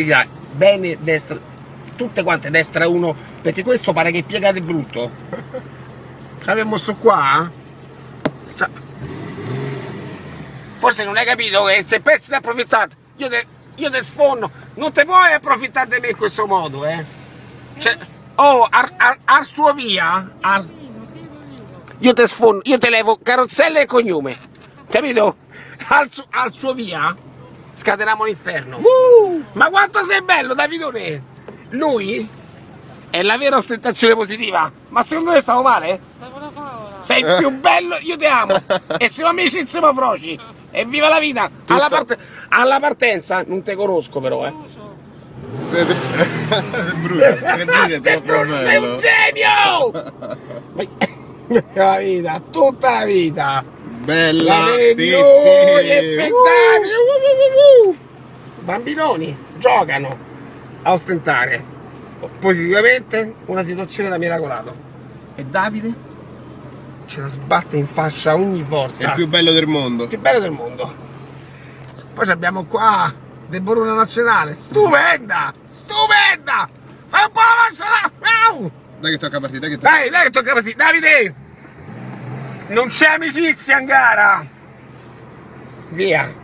Gli dai bene destra, tutte quante destra 1, perché questo pare che piegate brutto. C'avevamo sto qua? Forse non hai capito che se pensi di approfittare, io te sfondo, non te puoi approfittare di me in questo modo, Cioè, oh, al suo via, io te sfondo, io te levo carrozzella e cognome, capito? Al suo via scateniamo l'inferno. Ma quanto sei bello, Davidone! Lui è la vera ostentazione positiva. Ma secondo te stavo male? Sei il più bello, io ti amo. E siamo amici e siamo froci. E viva la vita! Alla partenza, non te conosco però, Sei un genio! La vita, tutta la vita! Bella! Bambinoni giocano a ostentare positivamente una situazione da miracolato. E Davide ce la sbatte in faccia ogni volta. È il più bello del mondo. Il più bello del mondo. Poi abbiamo qua del Borona Nazionale. Stupenda! Stupenda! Fai un po' la faccia là! Dai che tocca partire, dai che tocca partire. Davide! Non c'è amicizia in gara! Via!